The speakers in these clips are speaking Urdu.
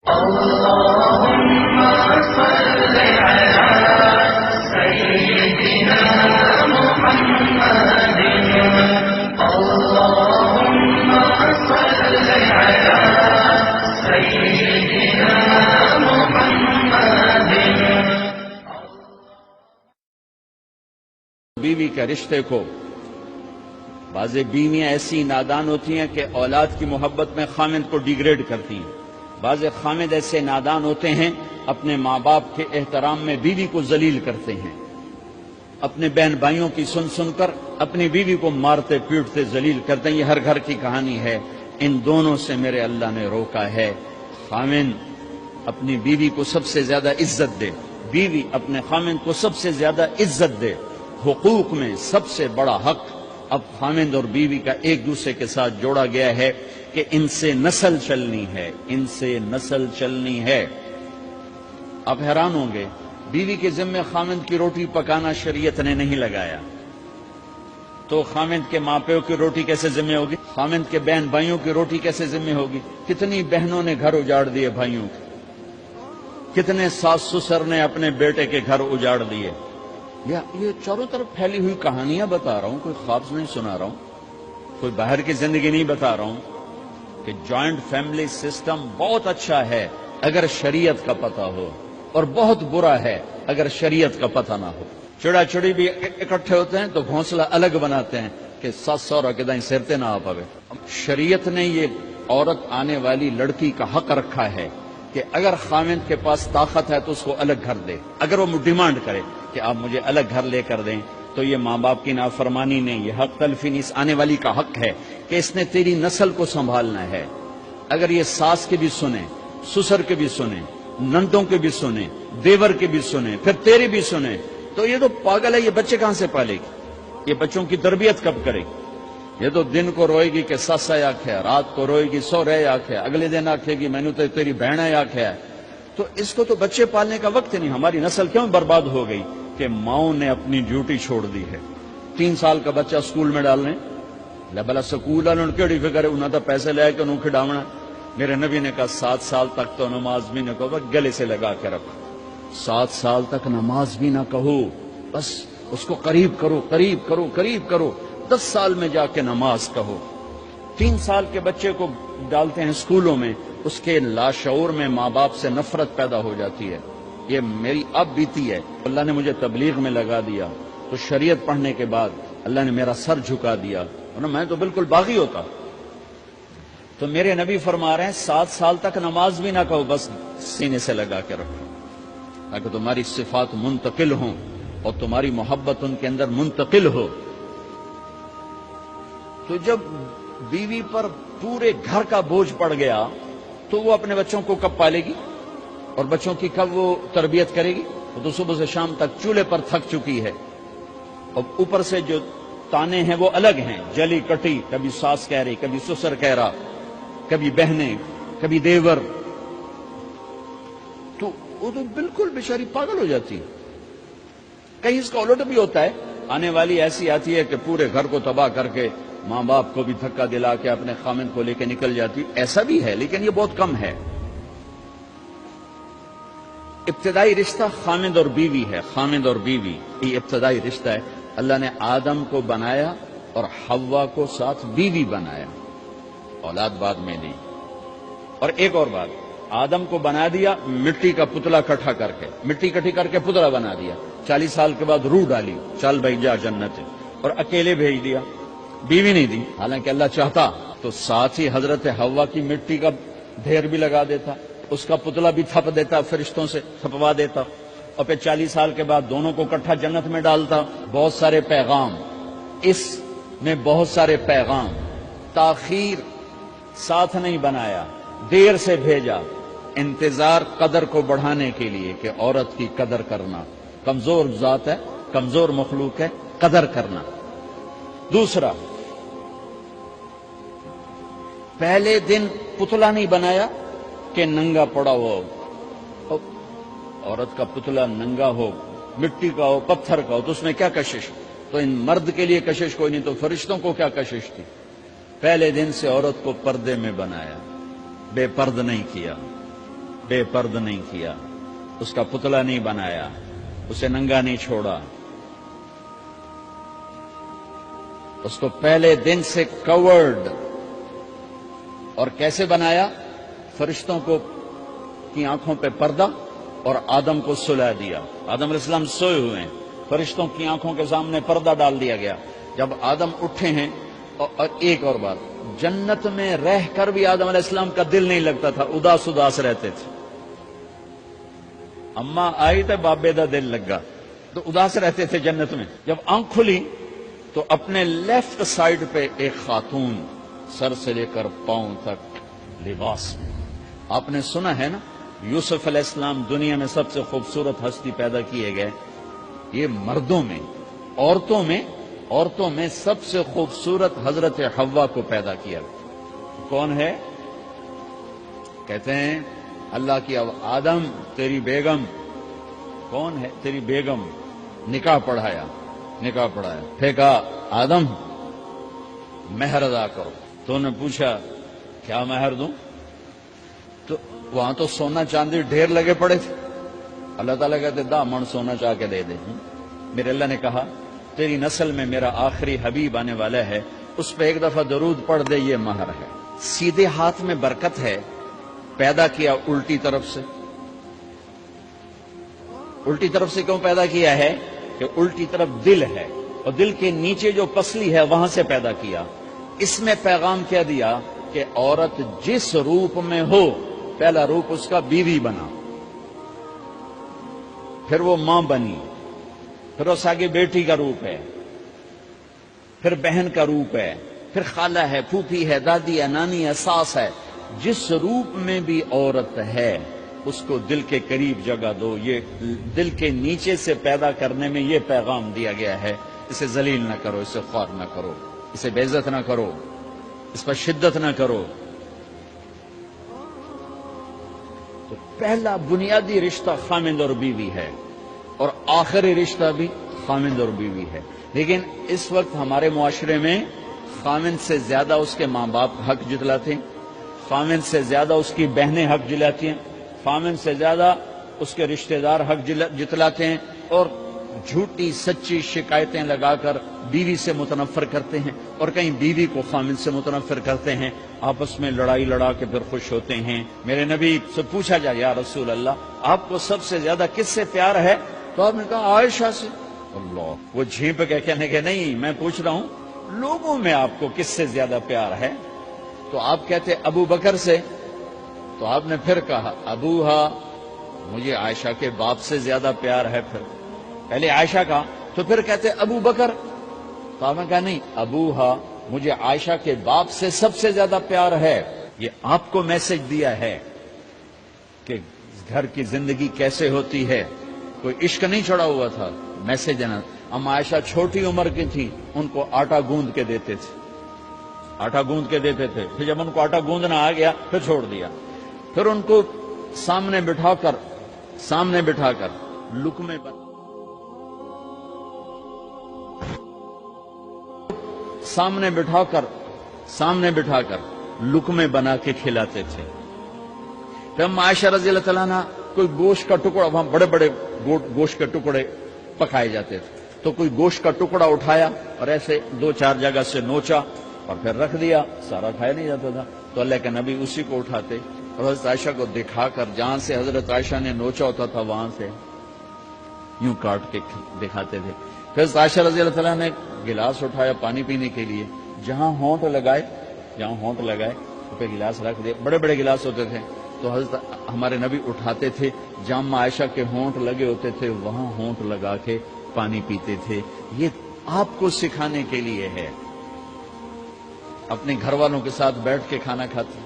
اللهم صل على سيدنا محمد اللهم صل على سيدنا محمد بیوی کے رشتے کو بعض بیویاں ایسی نادان ہوتی ہیں کہ اولاد کی محبت میں خامند کو ڈیگریڈ کرتی ہیں، بعض خامد ایسے نادان ہوتے ہیں اپنے ماں باپ کے احترام میں بیوی کو ذلیل کرتے ہیں، اپنے بہن بھائیوں کی سن سن کر اپنی بیوی کو مارتے پیٹتے ذلیل کرتے ہیں۔ یہ ہر گھر کی کہانی ہے، ان دونوں سے میرے اللہ نے روکا ہے۔ خامند اپنی بیوی کو سب سے زیادہ عزت دے، بیوی اپنے خامند کو سب سے زیادہ عزت دے۔ حقوق میں سب سے بڑا حق اب خامند اور بیوی کا ایک دوسرے کے ساتھ جوڑا گیا ہے کہ ان سے نسل چلنی ہے، ان سے نسل چلنی ہے۔ آپ حیران ہوں گے، بیوی کے ذمہ خامند کی روٹی پکانا شریعت نے نہیں لگایا، تو خامند کے ماں پیو کی روٹی کیسے ذمہ ہوگی؟ خامند کے بہن بھائیوں کی روٹی کیسے ذمہ ہوگی؟ کتنی بہنوں نے گھر اجاڑ دیے بھائیوں کے، کتنے ساس سسر نے اپنے بیٹے کے گھر اجاڑ دیے۔ یہ چاروں طرف پھیلی ہوئی کہانیاں بتا رہا ہوں، کوئی خواب نہیں سنا رہا ہوں، کوئی باہر کی زندگی نہیں بتا رہا ہوں کہ جوائنٹ فیملی سسٹم بہت اچھا ہے اگر شریعت کا پتہ ہو، اور بہت برا ہے اگر شریعت کا پتہ نہ ہو۔ چڑا چڑی بھی اکٹھے ہوتے ہیں تو گھونسلہ الگ بناتے ہیں کہ ساس سورا کے دائیں سرتے نہ آ پاوے۔ شریعت نے یہ عورت آنے والی لڑکی کا حق رکھا ہے کہ اگر خامند کے پاس طاقت ہے تو اس کو الگ گھر دے۔ اگر وہ ڈیمانڈ کرے کہ آپ مجھے الگ گھر لے کر دیں تو یہ ماں باپ کی نافرمانی نہیں، یہ حق تلفی نہیں، اس آنے والی کا حق ہے کہ اس نے تیری نسل کو سنبھالنا ہے۔ اگر یہ ساس کے بھی سنیں، سسر کے بھی سنیں، نندوں کے بھی سنیں، دیور کے بھی سنیں، پھر تیری بھی سنیں، تو یہ تو پاگل ہے، یہ بچے کہاں سے پالے گی؟ یہ بچوں کی تربیت کب کرے گی؟ یہ تو دن کو روئے گی کہ سسا آکھے، رات کو روئے گی سو رہے آکھے، اگلے دن آکھے گی میں نے تو تیری بہن آکھے ہے۔ تو اس کو تو بچے پالنے کا وقت نہیں۔ ہماری نسل کیوں برباد ہو گئی؟ کہ ماؤں نے اپنی ڈیوٹی چھوڑ دی ہے۔ 3 سال کا بچہ سکول میں ڈالنے بلا سکول والوں کیڑی فکر ہے، انہوں نے پیسے لے کے انہوں کھڈاونا۔ میرے نبی نے کہا 7 سال تک تو نماز بھی نہ کہو، گلے سے لگا کے رکھو۔ 7 سال تک نماز بھی نہ کہو، بس اس کو قریب کرو قریب کرو قریب کرو، 10 سال میں جا کے نماز کہو۔ 3 سال کے بچے کو ڈالتے ہیں اسکولوں میں، اس کے لاشعور میں ماں باپ سے نفرت پیدا ہو جاتی ہے۔ یہ میری اب بیتی ہے، اللہ نے مجھے تبلیغ میں لگا دیا تو شریعت پڑھنے کے بعد اللہ نے میرا سر جھکا دیا، ورنہ میں تو بالکل باغی ہوتا۔ تو میرے نبی فرما رہے ہیں 7 سال تک نماز بھی نہ کہو، بس سینے سے لگا کے رکھو تاکہ تمہاری صفات منتقل ہوں اور تمہاری محبت ان کے اندر منتقل ہو۔ تو جب بیوی پر پورے گھر کا بوجھ پڑ گیا تو وہ اپنے بچوں کو کب پالے گی اور بچوں کی کب وہ تربیت کرے گی؟ وہ تو صبح سے شام تک چولہے پر تھک چکی ہے، اور اوپر سے جو تانے ہیں وہ الگ ہیں، جلی کٹی، کبھی ساس کہہ رہی، کبھی سسر کہہ رہا، کبھی بہنیں، کبھی دیور، تو وہ تو بالکل بیچاری پاگل ہو جاتی ہے۔ کہیں اس کا الٹ بھی ہوتا ہے، آنے والی ایسی آتی ہے کہ پورے گھر کو تباہ کر کے ماں باپ کو بھی دھکا دلا کے اپنے خامند کو لے کے نکل جاتی، ایسا بھی ہے لیکن یہ بہت کم ہے۔ ابتدائی رشتہ خامند اور بیوی ہے، خامند اور بیوی یہ ابتدائی رشتہ ہے۔ اللہ نے آدم کو بنایا اور حوا کو ساتھ بیوی بنایا، اولاد بعد میں نہیں۔ اور ایک اور بات، آدم کو بنا دیا مٹی کا پتلا اکٹھا کر کے، مٹی اکٹھی کر کے پتلا بنا دیا، 40 سال کے بعد روح ڈالی، چل بھائی جا جنت، اور اکیلے بھیج دیا، بیوی نہیں دی۔ حالانکہ اللہ چاہتا تو ساتھ ہی حضرت حوا کی مٹی کا ڈھیر بھی لگا دیتا، اس کا پتلا بھی تھپ دیتا، فرشتوں سے تھپوا دیتا، اور پھر 40 سال کے بعد دونوں کو اکٹھا جنت میں ڈالتا۔ بہت سارے پیغام، اس میں بہت سارے پیغام، تاخیر ساتھ نہیں بنایا، دیر سے بھیجا، انتظار قدر کو بڑھانے کے لیے کہ عورت کی قدر کرنا، کمزور ذات ہے، کمزور مخلوق ہے، قدر کرنا۔ دوسرا، پہلے دن پتلا نہیں بنایا کہ ننگا پڑا ہو، عورت کا پتلا ننگا ہو، مٹی کا ہو، پتھر کا ہو، تو اس میں کیا کشش؟ تو ان مرد کے لیے کشش کوئی نہیں، تو فرشتوں کو کیا کشش تھی؟ پہلے دن سے عورت کو پردے میں بنایا، بے پرد نہیں کیا۔ بے پرد نہیں کیا، اس کا پتلا نہیں بنایا، اسے ننگا نہیں چھوڑا، اس کو پہلے دن سے کورڈ. اور کیسے بنایا؟ فرشتوں کی آنکھوں پہ پردہ اور آدم کو سلا دیا. آدم علیہ السلام سوئے ہوئے ہیں، فرشتوں کی آنکھوں کے سامنے پردہ ڈال دیا گیا. جب آدم اٹھے ہیں، اور ایک اور بات، جنت میں رہ کر بھی آدم علیہ السلام کا دل نہیں لگتا تھا، اداس اداس رہتے تھے. اماں آئی تو بابے دا دل لگا، تو اداس رہتے تھے جنت میں. جب آنکھ کھلی تو اپنے لیفٹ سائیڈ پہ ایک خاتون سر سے لے کر پاؤں تک لباس میں. آپ نے سنا ہے نا، یوسف علیہ السلام دنیا میں سب سے خوبصورت ہستی پیدا کیے گئے. یہ مردوں میں، عورتوں میں سب سے خوبصورت حضرت حوا کو پیدا کیا. کون ہے؟ کہتے ہیں اللہ کی آدم تیری بیگم. کون ہے تیری بیگم؟ نکاح پڑھایا. پھینکا آدم مہر ادا کرو. تو نے پوچھا کیا مہر دوں؟ تو وہاں تو سونا چاندی ڈھیر لگے پڑے تھے. اللہ تعالیٰ کہتے دا من سونا چاہ کے دے دے. میرے اللہ نے کہا تیری نسل میں میرا آخری حبیب آنے والا ہے، اس پہ ایک دفعہ درود پڑھ دے، یہ مہر ہے. سیدھے ہاتھ میں برکت ہے. پیدا کیا الٹی طرف سے. الٹی طرف سے کیوں پیدا کیا ہے؟ کہ الٹی طرف دل ہے، اور دل کے نیچے جو پسلی ہے وہاں سے پیدا کیا. اس میں پیغام کیا دیا کہ عورت جس روپ میں ہو، پہلا روپ اس کا بیوی بنا، پھر وہ ماں بنی، پھر اس آگے بیٹی کا روپ ہے، پھر بہن کا روپ ہے، پھر خالہ ہے، پھوپھی ہے، دادی ہے، نانی ہے، ساس ہے. جس روپ میں بھی عورت ہے اس کو دل کے قریب جگہ دو. یہ دل کے نیچے سے پیدا کرنے میں یہ پیغام دیا گیا ہے. اسے ذلیل نہ کرو، اسے خوار نہ کرو، اسے بے عزت نہ کرو، اس پر شدت نہ کرو. تو پہلا بنیادی رشتہ خامند اور بیوی ہے، اور آخری رشتہ بھی خامند اور بیوی ہے. لیکن اس وقت ہمارے معاشرے میں خامند سے زیادہ اس کے ماں باپ حق جتلاتے ہیں، خامند سے زیادہ اس کی بہنیں حق جلاتی ہیں، خامند سے زیادہ اس کے رشتہ دار حق جتلاتے ہیں، اور جھوٹی سچی شکایتیں لگا کر بیوی سے متنفر کرتے ہیں، اور کہیں بیوی کو خامند سے متنفر کرتے ہیں. آپس میں لڑائی لڑا کے پھر خوش ہوتے ہیں. میرے نبی سے پوچھا جائے یا رسول اللہ آپ کو سب سے زیادہ کس سے پیار ہے؟ تو آپ نے کہا عائشہ سے. اللہ، وہ جھینپ کے کہنے کے نہیں، میں پوچھ رہا ہوں لوگوں میں آپ کو کس سے زیادہ پیار ہے؟ تو آپ کہتے ابو بکر سے. تو آپ نے پھر کہا ابوہا، مجھے عائشہ کے باپ سے زیادہ پیار ہے. پھر پہلے عائشہ کا، تو پھر کہتے ابو بکر. تو آپ نے کہا نہیں، ابوہا، مجھے عائشہ کے باپ سے سب سے زیادہ پیار ہے. یہ آپ کو میسج دیا ہے کہ گھر کی زندگی کیسے ہوتی ہے. کوئی عشق نہیں چھڑا ہوا تھا، میسج دینا. اما عائشہ چھوٹی عمر کی تھی، ان کو آٹا گوندھ کے دیتے تھے، پھر جب ان کو آٹا گوندنا آ گیا پھر چھوڑ دیا. پھر ان کو سامنے بٹھا کر لقمے پر سامنے بٹھا کر لقمے بنا کے کھلاتے تھے. پھر ہم عائشہ رضی اللہ تعالیٰ عنہ کوئی گوشت کا ٹکڑا، وہاں بڑے بڑے گوشت کے ٹکڑے پکائے جاتے تھے، تو کوئی گوشت کا ٹکڑا اٹھایا اور ایسے 2-4 جگہ سے نوچا اور پھر رکھ دیا. سارا کھایا نہیں جاتا تھا، تو اللہ کے نبی اسی کو اٹھاتے اور حضرت عائشہ کو دکھا کر، جہاں سے حضرت عائشہ نے نوچا ہوتا تھا وہاں سے یوں کاٹ کے دکھاتے تھے. پھر حضرت عائشہ رضی اللہ تعالیٰ نے گلاس اٹھایا پانی پینے کے لیے، جہاں ہونٹ لگائے تو پہ گلاس رکھ دیا. بڑے بڑے گلاس ہوتے تھے، تو حضرت ہمارے نبی اٹھاتے تھے، جہاں عائشہ کے ہونٹ لگے ہوتے تھے وہاں ہونٹ لگا کے پانی پیتے تھے. یہ آپ کو سکھانے کے لیے ہے. اپنے گھر والوں کے ساتھ بیٹھ کے کھانا کھاتے.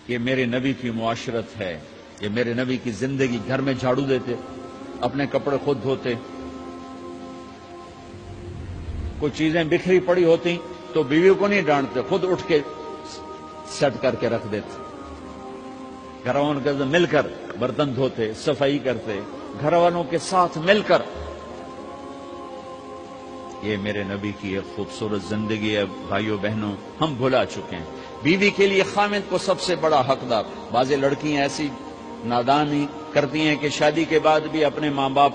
یہ میرے نبی کی معاشرت ہے، یہ میرے نبی کی زندگی. گھر میں جھاڑو دیتے، اپنے کپڑے خود دھوتے. کوئی چیزیں بکھری پڑی ہوتی تو بیوی کو نہیں ڈانٹتے، خود اٹھ کے سیٹ کر کے رکھ دیتے. گھر والوں کے ساتھ مل کر برتن دھوتے، صفائی کرتے، گھر والوں کے ساتھ مل کر. یہ میرے نبی کی ایک خوبصورت زندگی ہے بھائیوں بہنوں، ہم بھلا چکے ہیں۔ بیوی کے لیے خامد کو سب سے بڑا حقدار، بعض لڑکیاں ایسی نادانی کرتی ہیں کہ شادی کے بعد بھی اپنے ماں باپ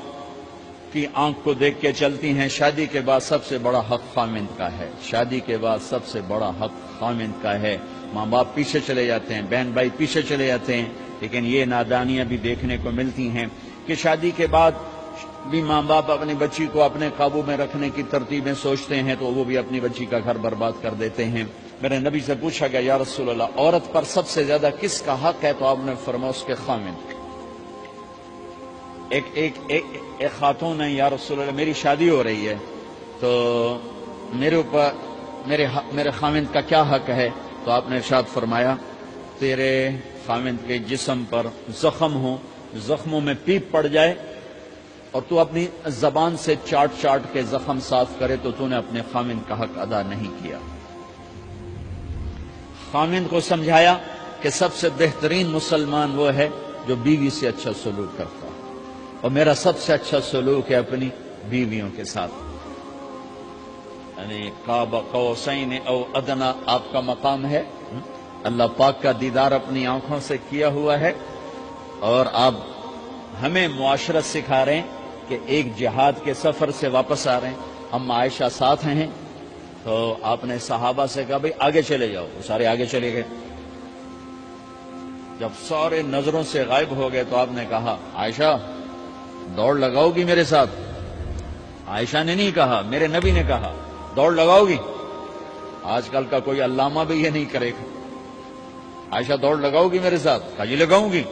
کی آنکھ کو دیکھ کے چلتی ہیں۔ شادی کے بعد سب سے بڑا حق خامد کا ہے، شادی کے بعد سب سے بڑا حق خامد کا ہے۔ ماں باپ پیچھے چلے جاتے ہیں، بہن بھائی پیچھے چلے جاتے ہیں، لیکن یہ نادانیاں بھی دیکھنے کو ملتی ہیں کہ شادی کے بعد بھی ماں باپ اپنی بچی کو اپنے قابو میں رکھنے کی ترتیبیں سوچتے ہیں تو وہ بھی اپنی بچی کا گھر برباد کر دیتے ہیں۔ میرے نبی سے پوچھا گیا یا رسول اللہ عورت پر سب سے زیادہ کس کا حق ہے؟ تو آپ نے فرمایا اس کے خامد۔ ایک خاتون ہے، یا رسول اللہ میری شادی ہو رہی ہے تو میرے اوپر میرے خامد کا کیا حق ہے؟ تو آپ نے ارشاد فرمایا تیرے خامد کے جسم پر زخم ہو، زخموں میں پیپ پڑ جائے اور تو اپنی زبان سے چاٹ چاٹ کے زخم صاف کرے تو نے اپنے خامد کا حق ادا نہیں کیا۔ خامد کو سمجھایا کہ سب سے بہترین مسلمان وہ ہے جو بیوی سے اچھا سلوک کرتا ہے، اور میرا سب سے اچھا سلوک ہے اپنی بیویوں کے ساتھ، یعنی قاب قوسین او ادنا آپ کا مقام ہے۔ اللہ پاک کا دیدار اپنی آنکھوں سے کیا ہوا ہے، اور آپ ہمیں معاشرت سکھا رہے ہیں کہ ایک جہاد کے سفر سے واپس آ رہے ہیں، ہم عائشہ ساتھ ہیں، تو آپ نے صحابہ سے کہا بھئی آگے چلے جاؤ، وہ سارے آگے چلے گئے۔ جب سارے نظروں سے غائب ہو گئے تو آپ نے کہا عائشہ دوڑ لگاؤ گی میرے ساتھ؟ عائشہ نے نہیں کہا، میرے نبی نے کہا دوڑ لگاؤ گی؟ آج کل کا کوئی علامہ بھی یہ نہیں کرے گا۔ عائشہ دوڑ لگاؤ گی میرے ساتھ؟ کہا جی لگاؤں گی۔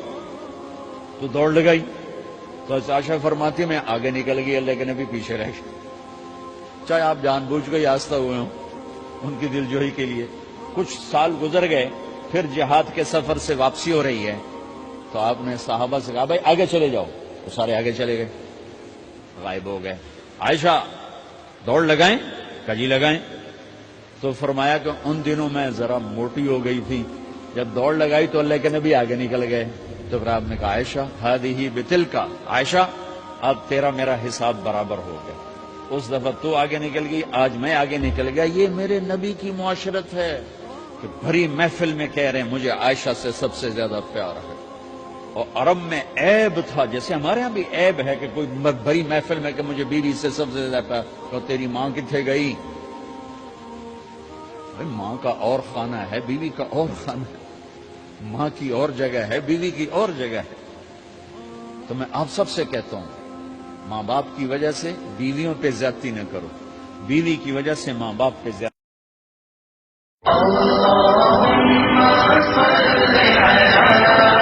تو دوڑ لگائی تو عائشہ فرماتی میں آگے نکل گئی، اللہ کے نبی پیچھے رہ گئے، چاہے آپ جان بوجھ کے آستہ ہوئے ہوں ان کی دل جوئی کے لیے۔ کچھ سال گزر گئے، پھر جہاد کے سفر سے واپسی ہو رہی ہے تو آپ نے صحابہ سے کہا بھائی آگے چلے جاؤ، تو سارے آگے چلے گئے، غائب ہو گئے۔ عائشہ دوڑ لگائیں؟ کہا جی لگائیں۔ تو فرمایا کہ ان دنوں میں ذرا موٹی ہو گئی تھی، جب دوڑ لگائی تو اللہ کے نبی آگے نکل گئے، تو پھر آپ نے کہا عائشہ ہذہ بتلک، عائشہ اب تیرا میرا حساب برابر ہو گیا، اس دفعہ تو آگے نکل گئی، آج میں آگے نکل گیا۔ یہ میرے نبی کی معاشرت ہے کہ بھری محفل میں کہہ رہے ہیں مجھے عائشہ سے سب سے زیادہ پیار ہے۔ اور عرب میں عیب تھا، جیسے ہمارے ہاں بھی عیب ہے کہ کوئی بھری محفل میں کہ مجھے بیوی سے سب سے زیادہ پیار، تو تیری ماں کتنے گئی؟ بھائی ماں کا اور خانہ ہے، بیوی کا اور خانہ ہے، ماں کی اور جگہ ہے، بیوی کی اور جگہ ہے۔ تو میں آپ سب سے کہتا ہوں ماں باپ کی وجہ سے بیویوں پہ زیادتی نہ کرو، بیوی کی وجہ سے ماں باپ پہ زیادتی۔ اللهم صل على